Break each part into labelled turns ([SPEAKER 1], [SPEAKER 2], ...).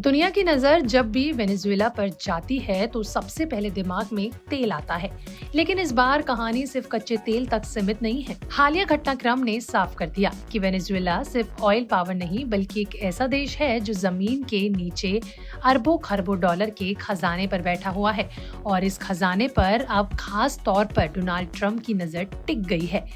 [SPEAKER 1] दुनिया की नजर जब भी वेनेजुएला पर जाती है तो सबसे पहले दिमाग में तेल आता है। लेकिन इस बार कहानी सिर्फ कच्चे तेल तक सीमित नहीं है। हालिया घटनाक्रम ने साफ कर दिया कि वेनेजुएला सिर्फ ऑयल पावर नहीं बल्कि एक ऐसा देश है जो जमीन के नीचे अरबों खरबों डॉलर के खजाने पर बैठा हुआ है। और इस खजाने पर अब खास तौर पर डोनाल्ड ट्रंप की नजर टिक गई है।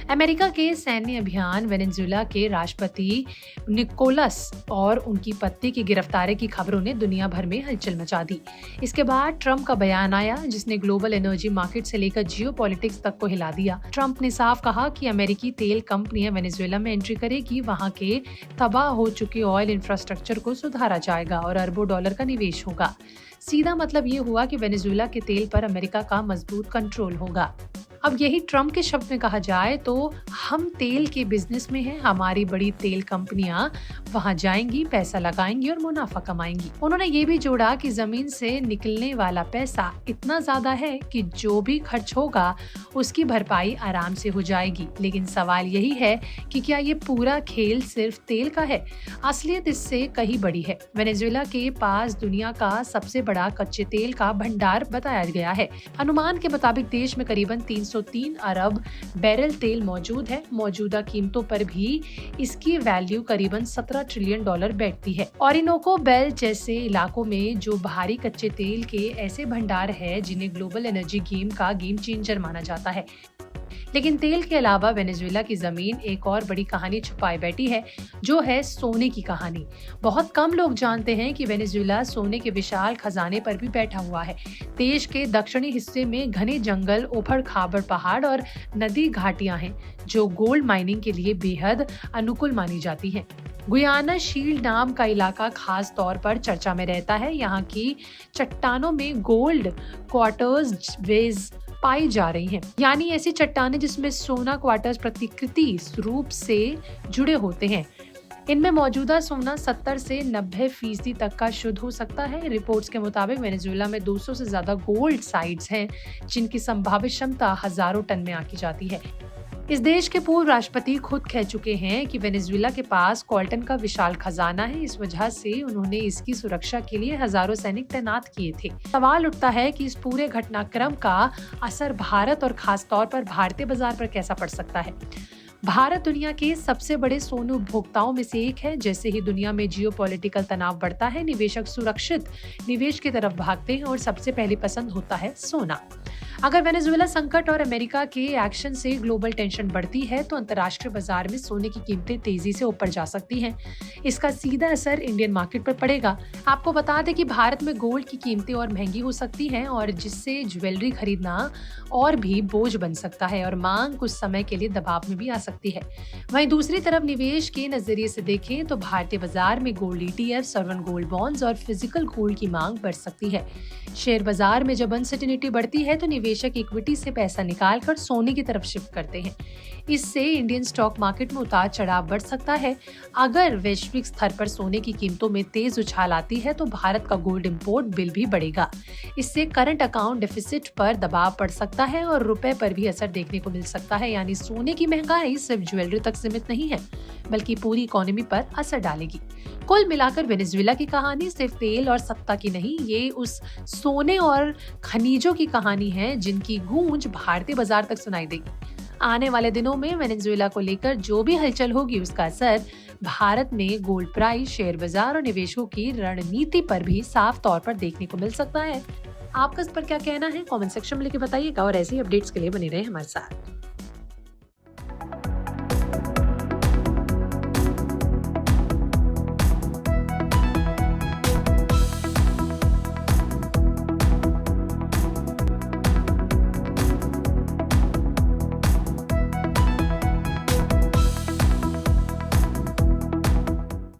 [SPEAKER 1] अमेरिका के सैन्य अभियान, वेनेजुएला के राष्ट्रपति निकोलस और उनकी पत्नी की गिरफ्तारी की खबरों ने दुनिया भर में हलचल मचा दी। इसके बाद ट्रंप का बयान आया जिसने ग्लोबल एनर्जी मार्केट से लेकर जियोपॉलिटिक्स तक को हिला दिया। ट्रंप ने साफ कहा कि अमेरिकी तेल कंपनियां वेनेजुएला में एंट्री करेगी, वहां के तबाह हो चुके ऑयल इंफ्रास्ट्रक्चर को सुधारा जाएगा और अरबों डॉलर का निवेश होगा। सीधा मतलब ये हुआ कि वेनेजुएला के तेल पर अमेरिका का मजबूत कंट्रोल होगा। अब यही ट्रंप के शब्द में कहा जाए तो हम तेल के बिजनेस में हैं, हमारी बड़ी तेल कंपनियां वहां जाएंगी, पैसा लगाएंगी और मुनाफा कमाएंगी। उन्होंने ये भी जोड़ा कि जमीन से निकलने वाला पैसा इतना ज्यादा है कि जो भी खर्च होगा उसकी भरपाई आराम से हो जाएगी। लेकिन सवाल यही है कि क्या ये पूरा खेल सिर्फ तेल का है? असलियत इससे कहीं बड़ी है। वेनेजुएला के पास दुनिया का सबसे बड़ा कच्चे तेल का भंडार बताया गया है। अनुमान के मुताबिक देश में करीबन 303 अरब बैरल तेल मौजूद है। मौजूदा कीमतों पर भी इसकी वैल्यू करीबन 17 ट्रिलियन डॉलर बैठती है। ओरिनोको बेल्ट जैसे इलाकों में जो भारी कच्चे तेल के ऐसे भंडार है जिन्हें ग्लोबल एनर्जी गेम का गेम चेंजर माना जाता है। लेकिन तेल के अलावा वेनेजुएला की जमीन एक और बड़ी कहानी छुपाए बैठी है, जो है सोने की कहानी। बहुत कम लोग जानते हैं कि वेनेजुएला सोने के विशाल खजाने पर भी बैठा हुआ है। देश के दक्षिणी हिस्से में घने जंगल, उबड़ खाबड़ पहाड़ और नदी घाटियां हैं जो गोल्ड माइनिंग के लिए बेहद अनुकूल मानी जाती हैं। गुयाना शील्ड नाम का इलाका खास तौर पर चर्चा में रहता है। यहाँ की चट्टानों में गोल्ड क्वार्टर्स वेज पाई जा रही हैं, यानी ऐसी चट्टानें जिसमें सोना क्वार्टर्स प्रतिकृति रूप से जुड़े होते हैं। इनमें मौजूदा सोना 70 से 90% तक का शुद्ध हो सकता है। रिपोर्ट्स के मुताबिक वेनेजुएला में 200 से ज्यादा गोल्ड साइट्स हैं जिनकी संभावित क्षमता हजारों टन में आंकी जाती है। इस देश के पूर्व राष्ट्रपति खुद कह चुके हैं कि वेनेजुएला के पास कॉल्टन का विशाल खजाना है। इस वजह से उन्होंने इसकी सुरक्षा के लिए हजारों सैनिक तैनात किए थे। सवाल उठता है कि इस पूरे घटनाक्रम का असर भारत और खास तौर पर भारतीय बाजार पर कैसा पड़ सकता है। भारत दुनिया के सबसे बड़े सोने उपभोक्ताओं में से एक है। जैसे ही दुनिया में जियोपॉलिटिकल तनाव बढ़ता है, निवेशक सुरक्षित निवेश की तरफ भागते हैं और सबसे पहली पसंद होता है सोना। अगर वेनेजुएला संकट और अमेरिका के एक्शन से ग्लोबल टेंशन बढ़ती है तो अंतर्राष्ट्रीय बाजार में सोने की कीमतें तेजी से ऊपर जा सकती हैं। इसका सीधा असर इंडियन मार्केट पर पड़ेगा। आपको बता दें कि भारत में गोल्ड की कीमतें और महंगी हो सकती हैं और जिससे ज्वेलरी खरीदना और भी बोझ बन सकता है और मांग कुछ समय के लिए दबाव में भी आ सकती है। वहीं दूसरी तरफ निवेश के नजरिए से देखें तो भारतीय बाजार में gold ETF, sovereign gold bonds और फिजिकल गोल्ड की मांग बढ़ सकती है। शेयर बाजार में जब अनसर्टेनिटी बढ़ती है तो निवेशक इक्विटी से पैसा निकालकर सोने की तरफ शिफ्ट करते हैं। इससे इंडियन स्टॉक मार्केट में उतार चढ़ाव बढ़ सकता है। अगर वैश्विक स्तर पर सोने की कीमतों में तेज उछाल आती है तो भारत का गोल्ड इंपोर्ट बिल भी बढ़ेगा। इससे करंट अकाउंट डेफिसिट पर दबाव पड़ सकता है और रुपए पर भी असर देखने को मिल सकता है। यानी सोने की महंगाई सिर्फ ज्वेलरी तक सीमित नहीं है बल्कि पूरी इकोनॉमी पर असर डालेगी। कुल मिलाकर वेनेजुएला की कहानी सिर्फ तेल और सत्ता की नहीं, ये उस सोने और खनिजों की कहानी है जिनकी गूंज भारतीय बाजार तक सुनाई देगी। आने वाले दिनों में वेनेजुएला को लेकर जो भी हलचल होगी उसका असर भारत में गोल्ड प्राइस, शेयर बाजार और निवेशकों की रणनीति पर भी साफ तौर पर देखने को मिल सकता है। आपका इस पर क्या कहना है? कमेंट सेक्शन में लिख के बताइएगा और ऐसे ही अपडेट्स के लिए बने रहे हमारे साथ।